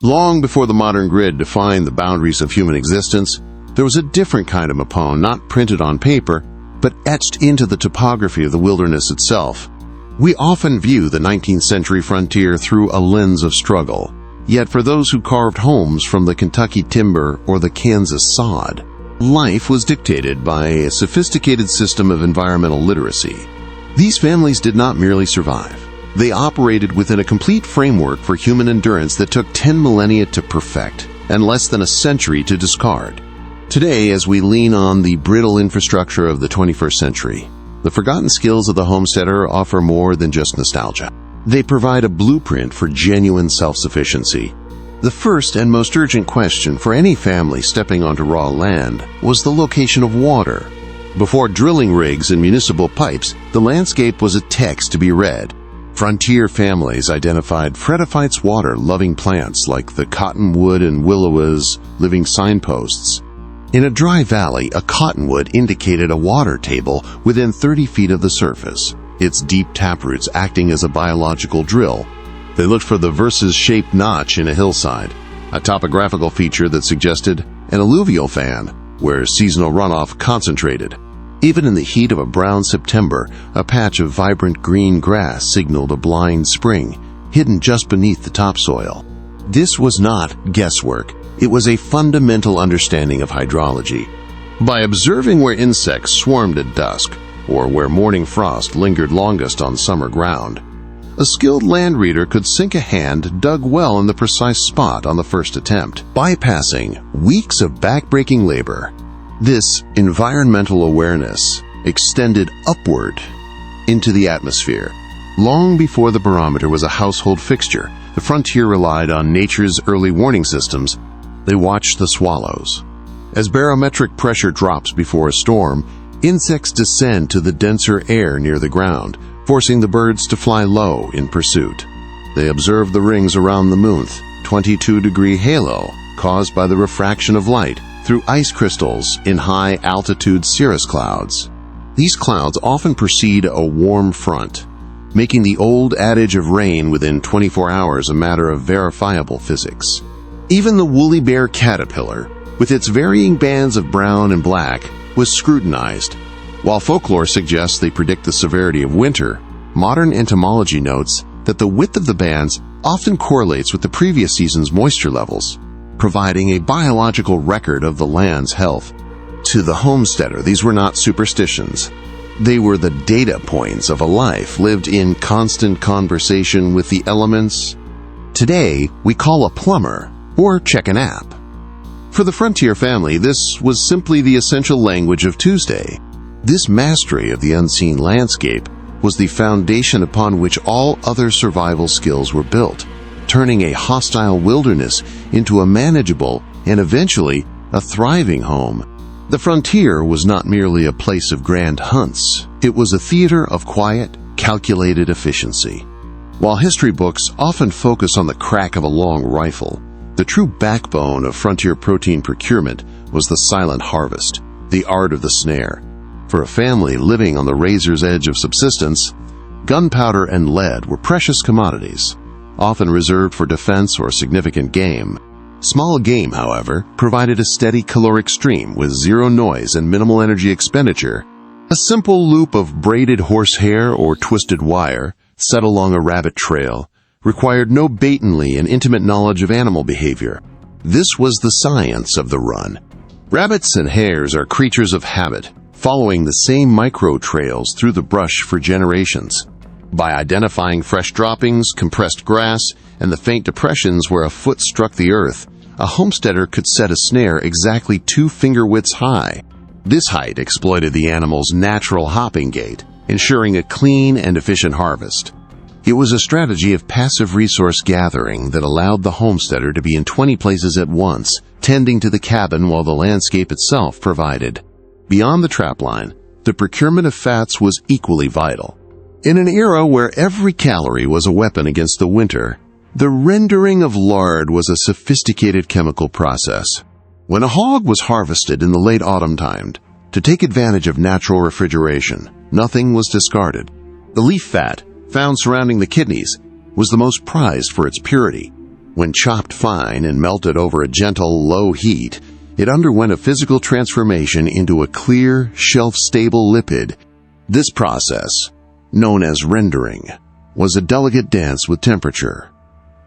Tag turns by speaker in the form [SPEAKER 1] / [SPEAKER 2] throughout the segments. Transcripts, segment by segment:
[SPEAKER 1] Long before the modern grid defined the boundaries of human existence, there was a different kind of mapone not printed on paper, but etched into the topography of the wilderness itself. We often view the 19th century frontier through a lens of struggle. Yet for those who carved homes from the Kentucky timber or the Kansas sod, life was dictated by a sophisticated system of environmental literacy. These families did not merely survive. They operated within a complete framework for human endurance that took 10 millennia to perfect and less than a century to discard. Today, as we lean on the brittle infrastructure of the 21st century, the forgotten skills of the homesteader offer more than just nostalgia. They provide a blueprint for genuine self-sufficiency. The first and most urgent question for any family stepping onto raw land was the location of water. Before drilling rigs and municipal pipes, the landscape was a text to be read. Frontier families identified Fretophytes water-loving plants like the cottonwood and willow as living signposts. In a dry valley, a cottonwood indicated a water table within 30 feet of the surface, its deep taproots acting as a biological drill. They looked for the versus-shaped notch in a hillside, a topographical feature that suggested an alluvial fan, where seasonal runoff concentrated. Even in the heat of a brown September, a patch of vibrant green grass signaled a blind spring, hidden just beneath the topsoil. This was not guesswork. It was a fundamental understanding of hydrology. By observing where insects swarmed at dusk, or where morning frost lingered longest on summer ground, a skilled land reader could sink a hand dug well in the precise spot on the first attempt, bypassing weeks of backbreaking labor. This environmental awareness extended upward into the atmosphere. Long before the barometer was a household fixture, the frontier relied on nature's early warning systems. They watched the swallows. As barometric pressure drops before a storm, insects descend to the denser air near the ground, forcing the birds to fly low in pursuit. They observe the rings around the moon's 22-degree halo caused by the refraction of light through ice crystals in high-altitude cirrus clouds. These clouds often precede a warm front, making the old adage of rain within 24 hours a matter of verifiable physics. Even the woolly bear caterpillar, with its varying bands of brown and black, was scrutinized. While folklore suggests they predict the severity of winter, modern entomology notes that the width of the bands often correlates with the previous season's moisture levels, providing a biological record of the land's health. To the homesteader, these were not superstitions. They were the data points of a life lived in constant conversation with the elements. Today, we call a plumber or check an app. For the frontier family, this was simply the essential language of Tuesday. This mastery of the unseen landscape was the foundation upon which all other survival skills were built, turning a hostile wilderness into a manageable and eventually a thriving home. The frontier was not merely a place of grand hunts. It was a theater of quiet, calculated efficiency. While history books often focus on the crack of a long rifle, the true backbone of frontier protein procurement was the silent harvest, the art of the snare. For a family living on the razor's edge of subsistence, gunpowder and lead were precious commodities, often reserved for defense or significant game. Small game, however, provided a steady caloric stream with zero noise and minimal energy expenditure. A simple loop of braided horsehair or twisted wire set along a rabbit trail required no blatantly and intimate knowledge of animal behavior. This was the science of the run. Rabbits and hares are creatures of habit, following the same micro-trails through the brush for generations. By identifying fresh droppings, compressed grass, and the faint depressions where a foot struck the earth, a homesteader could set a snare exactly 2 finger widths high. This height exploited the animal's natural hopping gait, ensuring a clean and efficient harvest. It was a strategy of passive resource gathering that allowed the homesteader to be in 20 places at once, tending to the cabin while the landscape itself provided. Beyond the trapline, the procurement of fats was equally vital. In an era where every calorie was a weapon against the winter, the rendering of lard was a sophisticated chemical process. When a hog was harvested in the late autumn time, to take advantage of natural refrigeration, nothing was discarded. The leaf fat, found surrounding the kidneys, was the most prized for its purity. When chopped fine and melted over a gentle, low heat, it underwent a physical transformation into a clear, shelf-stable lipid. This process, known as rendering, was a delicate dance with temperature.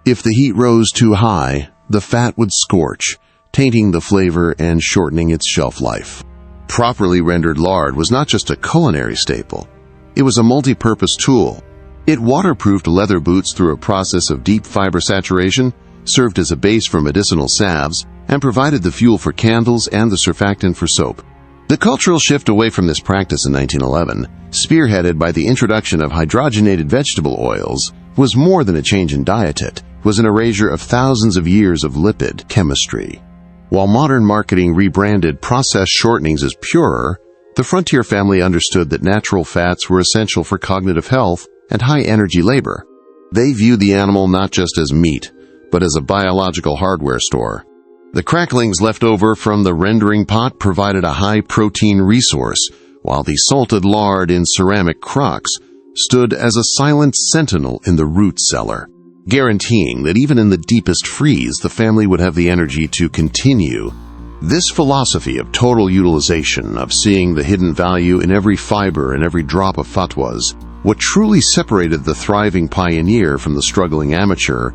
[SPEAKER 1] If the heat rose too high, the fat would scorch, tainting the flavor and shortening its shelf life. Properly rendered lard was not just a culinary staple. It was a multi-purpose tool. It waterproofed leather boots through a process of deep fiber saturation, served as a base for medicinal salves, and provided the fuel for candles and the surfactant for soap. The cultural shift away from this practice in 1911, spearheaded by the introduction of hydrogenated vegetable oils, was more than a change in diet. It was an erasure of thousands of years of lipid chemistry. While modern marketing rebranded processed shortenings as purer, the Frontier family understood that natural fats were essential for cognitive health and high-energy labor. They viewed the animal not just as meat, but as a biological hardware store. The cracklings left over from the rendering pot provided a high-protein resource, while the salted lard in ceramic crocks stood as a silent sentinel in the root cellar, guaranteeing that even in the deepest freeze the family would have the energy to continue. This philosophy of total utilization, of seeing the hidden value in every fiber and every drop of fat, was what truly separated the thriving pioneer from the struggling amateur.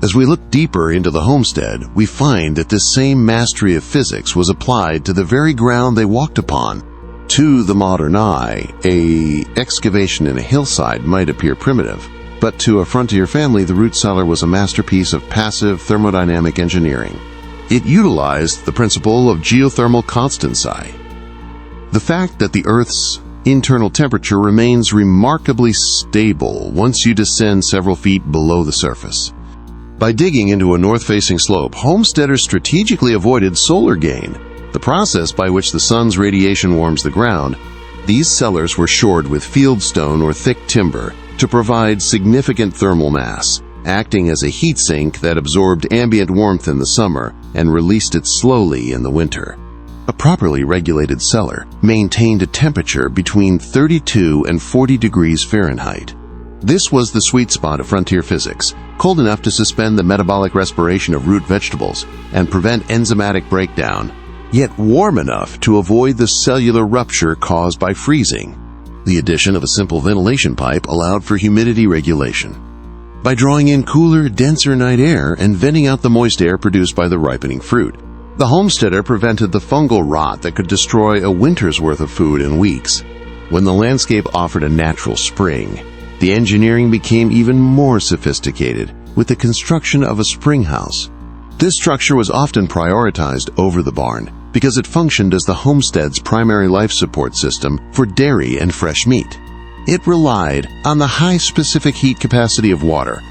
[SPEAKER 1] As we look deeper into the homestead, we find that this same mastery of physics was applied to the very ground they walked upon. To the modern eye, an excavation in a hillside might appear primitive, but to a Frontier family, the root cellar was a masterpiece of passive thermodynamic engineering. It utilized the principle of geothermal constancy. The fact that the Earth's internal temperature remains remarkably stable once you descend several feet below the surface. By digging into a north-facing slope, homesteaders strategically avoided solar gain, the process by which the sun's radiation warms the ground. These cellars were shored with fieldstone or thick timber to provide significant thermal mass, acting as a heat sink that absorbed ambient warmth in the summer and released it slowly in the winter. A properly regulated cellar maintained a temperature between 32 and 40 degrees Fahrenheit. This was the sweet spot of Frontier physics, cold enough to suspend the metabolic respiration of root vegetables and prevent enzymatic breakdown, yet warm enough to avoid the cellular rupture caused by freezing. The addition of a simple ventilation pipe allowed for humidity regulation. By drawing in cooler, denser night air and venting out the moist air produced by the ripening fruit, the homesteader prevented the fungal rot that could destroy a winter's worth of food in weeks. When the landscape offered a natural spring, the engineering became even more sophisticated with the construction of a springhouse. This structure was often prioritized over the barn because it functioned as the homestead's primary life support system for dairy and fresh meat. It relied on the high specific heat capacity of water.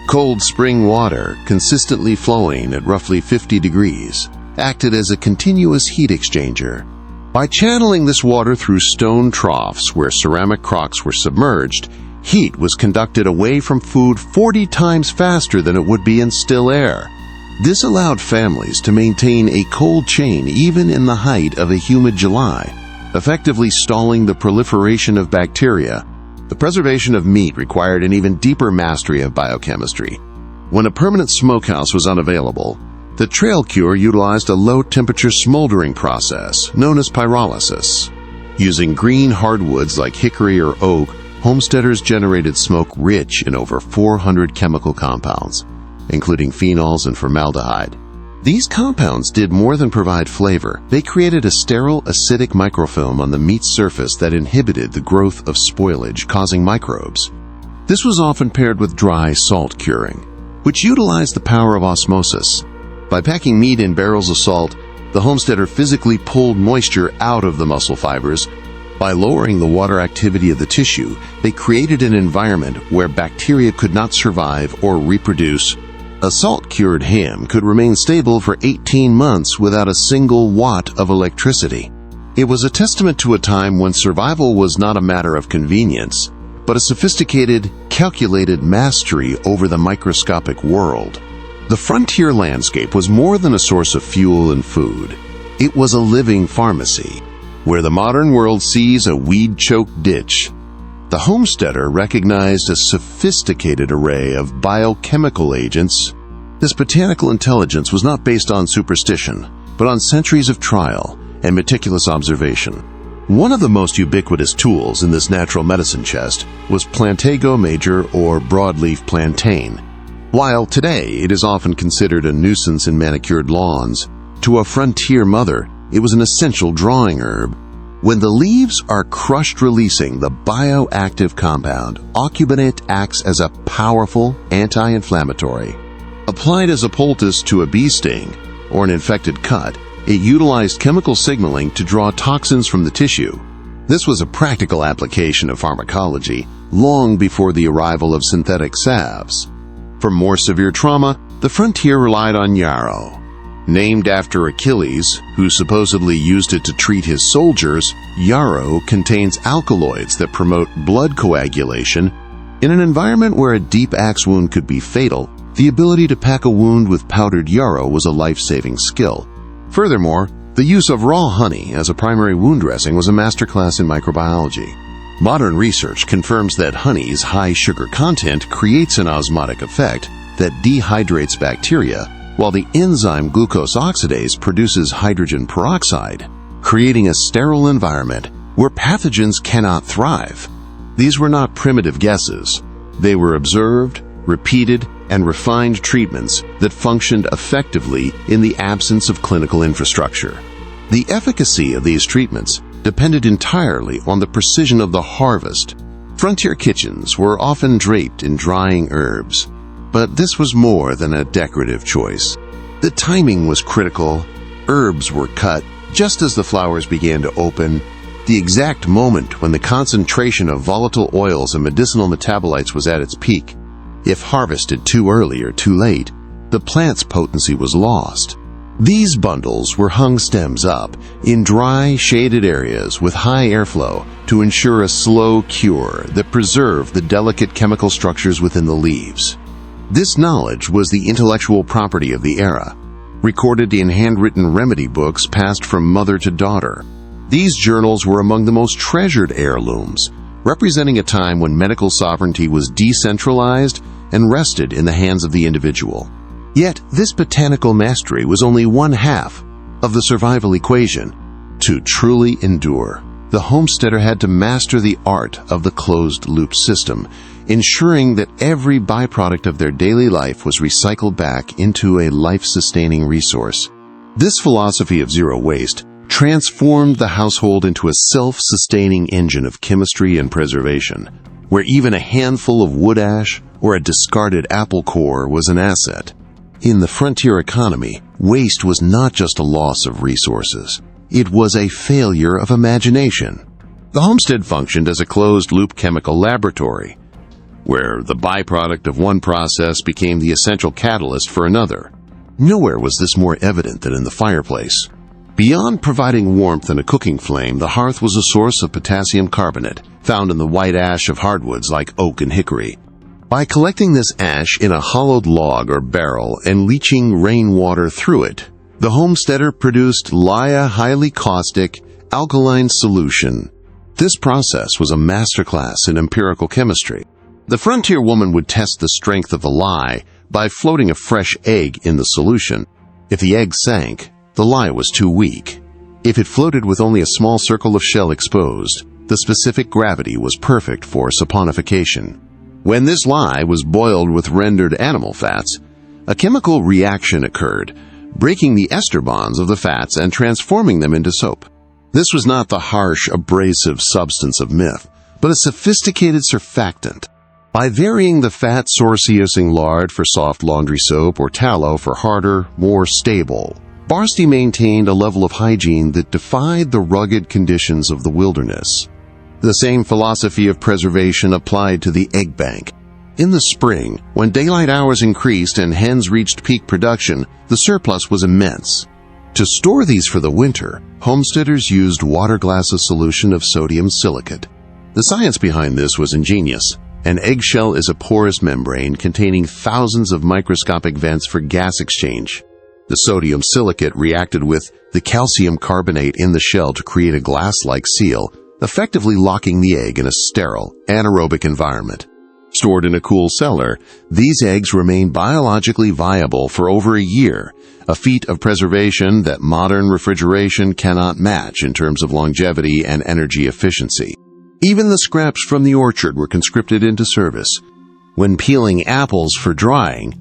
[SPEAKER 1] Cold spring water, consistently flowing at roughly 50 degrees, acted as a continuous heat exchanger. By channeling this water through stone troughs where ceramic crocks were submerged, heat was conducted away from food 40 times faster than it would be in still air. This allowed families to maintain a cold chain even in the height of a humid July, effectively stalling the proliferation of bacteria. The preservation of meat required an even deeper mastery of biochemistry. When a permanent smokehouse was unavailable, the trail cure utilized a low-temperature smoldering process known as pyrolysis. Using green hardwoods like hickory or oak, homesteaders generated smoke rich in over 400 chemical compounds, including phenols and formaldehyde. These compounds did more than provide flavor. They created a sterile, acidic microfilm on the meat's surface that inhibited the growth of spoilage, causing microbes. This was often paired with dry salt curing, which utilized the power of osmosis. By packing meat in barrels of salt, the homesteader physically pulled moisture out of the muscle fibers. By lowering the water activity of the tissue, they created an environment where bacteria could not survive or reproduce. A salt-cured ham could remain stable for 18 months without a single watt of electricity. It was a testament to a time when survival was not a matter of convenience, but a sophisticated, calculated mastery over the microscopic world. The frontier landscape was more than a source of fuel and food. It was a living pharmacy. Where the modern world sees a weed-choked ditch, the homesteader recognized a sophisticated array of biochemical agents This botanical intelligence was not based on superstition, but on centuries of trial and meticulous observation. One of the most ubiquitous tools in this natural medicine chest was Plantago major or broadleaf plantain. While today it is often considered a nuisance in manicured lawns, to a frontier mother it was an essential drawing herb. When the leaves are crushed, releasing the bioactive compound, aucubinate acts as a powerful anti-inflammatory. Applied as a poultice to a bee sting or an infected cut, it utilized chemical signaling to draw toxins from the tissue. This was a practical application of pharmacology long before the arrival of synthetic salves. For more severe trauma, the frontier relied on yarrow. Named after Achilles, who supposedly used it to treat his soldiers, yarrow contains alkaloids that promote blood coagulation. In an environment where a deep axe wound could be fatal, the ability to pack a wound with powdered yarrow was a life-saving skill. Furthermore, the use of raw honey as a primary wound dressing was a masterclass in microbiology. Modern research confirms that honey's high sugar content creates an osmotic effect that dehydrates bacteria, while the enzyme glucose oxidase produces hydrogen peroxide, creating a sterile environment where pathogens cannot thrive. These were not primitive guesses. They were observed, repeated, and refined treatments that functioned effectively in the absence of clinical infrastructure. The efficacy of these treatments depended entirely on the precision of the harvest. Frontier kitchens were often draped in drying herbs, but this was more than a decorative choice. The timing was critical. Herbs were cut just as the flowers began to open, the exact moment when the concentration of volatile oils and medicinal metabolites was at its peak. If harvested too early or too late, the plant's potency was lost. These bundles were hung stems up in dry, shaded areas with high airflow to ensure a slow cure that preserved the delicate chemical structures within the leaves. This knowledge was the intellectual property of the era, recorded in handwritten remedy books passed from mother to daughter. These journals were among the most treasured heirlooms, representing a time when medical sovereignty was decentralized and rested in the hands of the individual. Yet, this botanical mastery was only one half of the survival equation. To truly endure, the homesteader had to master the art of the closed-loop system, ensuring that every byproduct of their daily life was recycled back into a life-sustaining resource. This philosophy of zero waste transformed the household into a self-sustaining engine of chemistry and preservation, where even a handful of wood ash or a discarded apple core was an asset. In the frontier economy, waste was not just a loss of resources. It was a failure of imagination. The homestead functioned as a closed-loop chemical laboratory, where the byproduct of one process became the essential catalyst for another. Nowhere was this more evident than in the fireplace. Beyond providing warmth and a cooking flame, the hearth was a source of potassium carbonate, found in the white ash of hardwoods like oak and hickory. By collecting this ash in a hollowed log or barrel and leaching rainwater through it, the homesteader produced lye, highly caustic, alkaline solution. This process was a masterclass in empirical chemistry. The frontier woman would test the strength of the lye by floating a fresh egg in the solution. If the egg sank, the lye was too weak. If it floated with only a small circle of shell exposed, the specific gravity was perfect for saponification. When this lye was boiled with rendered animal fats, a chemical reaction occurred, breaking the ester bonds of the fats and transforming them into soap. This was not the harsh, abrasive substance of myth, but a sophisticated surfactant. By varying the fat source using lard for soft laundry soap or tallow for harder, more stable, Barsty maintained a level of hygiene that defied the rugged conditions of the wilderness. The same philosophy of preservation applied to the egg bank. In the spring, when daylight hours increased and hens reached peak production, the surplus was immense. To store these for the winter, homesteaders used water glasses solution of sodium silicate. The science behind this was ingenious. An eggshell is a porous membrane containing thousands of microscopic vents for gas exchange. The sodium silicate reacted with the calcium carbonate in the shell to create a glass-like seal, effectively locking the egg in a sterile, anaerobic environment. Stored in a cool cellar, these eggs remain biologically viable for over a year, a feat of preservation that modern refrigeration cannot match in terms of longevity and energy efficiency. Even the scraps from the orchard were conscripted into service. When peeling apples for drying,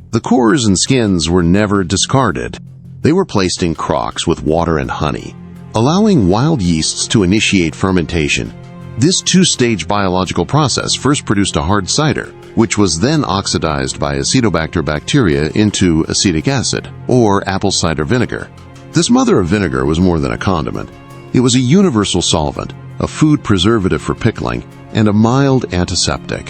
[SPEAKER 1] the cores and skins were never discarded. They were placed in crocks with water and honey, allowing wild yeasts to initiate fermentation. This two-stage biological process first produced a hard cider, which was then oxidized by Acetobacter bacteria into acetic acid, or apple cider vinegar. This mother of vinegar was more than a condiment. It was a universal solvent, a food preservative for pickling, and a mild antiseptic.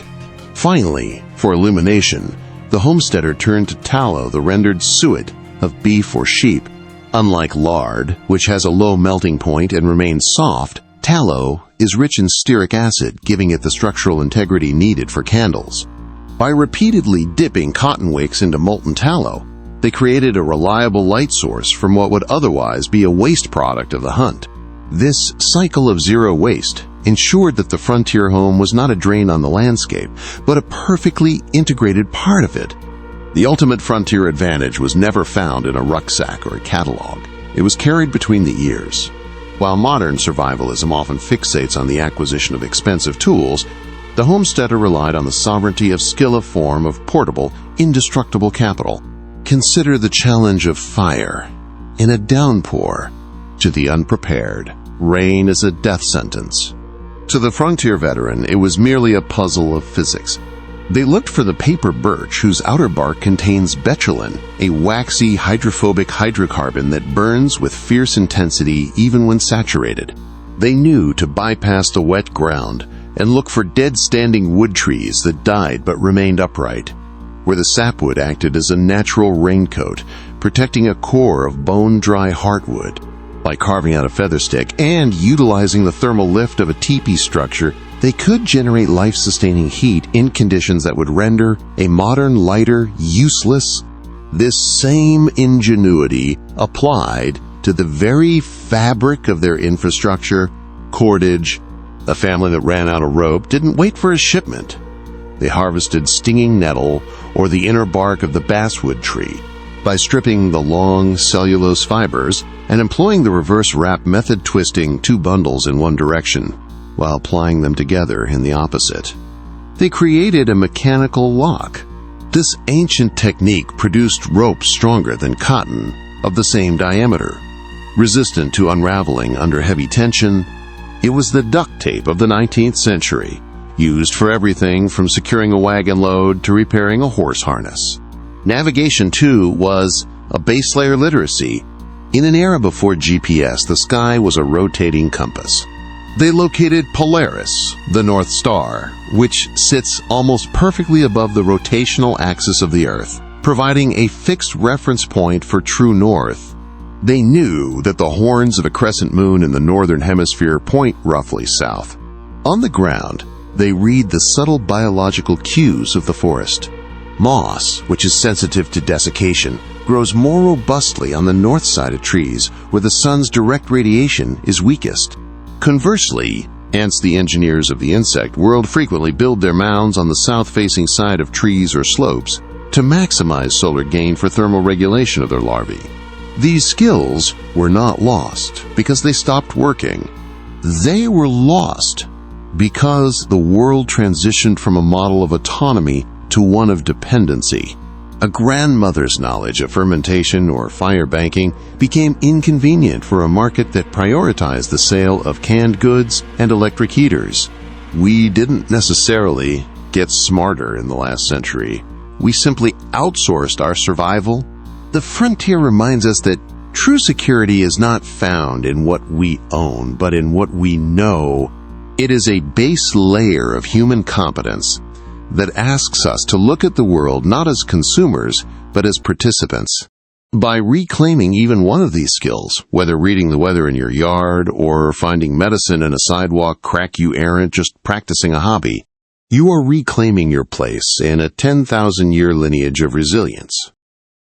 [SPEAKER 1] Finally, for illumination, the homesteader turned to tallow, the rendered suet of beef or sheep. Unlike lard, which has a low melting point and remains soft, tallow is rich in stearic acid, giving it the structural integrity needed for candles. By repeatedly dipping cotton wicks into molten tallow, they created a reliable light source from what would otherwise be a waste product of the hunt. This cycle of zero waste ensured that the frontier home was not a drain on the landscape, but a perfectly integrated part of it. The ultimate frontier advantage was never found in a rucksack or a catalog. It was carried between the ears. While modern survivalism often fixates on the acquisition of expensive tools, the homesteader relied on the sovereignty of skill, a form of portable, indestructible capital. Consider the challenge of fire. In a downpour, to the unprepared, rain is a death sentence. To the frontier veteran, it was merely a puzzle of physics. They looked for the paper birch, whose outer bark contains betulin, a waxy hydrophobic hydrocarbon that burns with fierce intensity even when saturated. They knew to bypass the wet ground and look for dead standing wood trees that died but remained upright, where the sapwood acted as a natural raincoat, protecting a core of bone-dry heartwood. By carving out a feather stick and utilizing the thermal lift of a teepee structure, they could generate life-sustaining heat in conditions that would render a modern lighter useless. This same ingenuity applied to the very fabric of their infrastructure. Cordage. A family that ran out of rope didn't wait for a shipment. They harvested stinging nettle or the inner bark of the basswood tree. By stripping the long cellulose fibers and employing the reverse wrap method, twisting two bundles in one direction while applying them together in the opposite, they created a mechanical lock. This ancient technique produced rope stronger than cotton, of the same diameter, resistant to unraveling under heavy tension. It was the duct tape of the 19th century, used for everything from securing a wagon load to repairing a horse harness. Navigation, too, was a base layer literacy. In an era before GPS, the sky was a rotating compass. They located Polaris, the North Star, which sits almost perfectly above the rotational axis of the Earth, providing a fixed reference point for true north. They knew that the horns of a crescent moon in the northern hemisphere point roughly south. On the ground, they read the subtle biological cues of the forest. Moss, which is sensitive to desiccation, grows more robustly on the north side of trees where the sun's direct radiation is weakest. Conversely, ants, the engineers of the insect world, frequently build their mounds on the south-facing side of trees or slopes to maximize solar gain for thermal regulation of their larvae. These skills were not lost because they stopped working. They were lost because the world transitioned from a model of autonomy to one of dependency. A grandmother's knowledge of fermentation or fire banking became inconvenient for a market that prioritized the sale of canned goods and electric heaters. We didn't necessarily get smarter in the last century. We simply outsourced our survival. The frontier reminds us that true security is not found in what we own, but in what we know. It is a base layer of human competence that asks us to look at the world not as consumers, but as participants. By reclaiming even one of these skills, whether reading the weather in your yard or finding medicine in a sidewalk crack you errant just practicing a hobby, you are reclaiming your place in a 10,000-year lineage of resilience.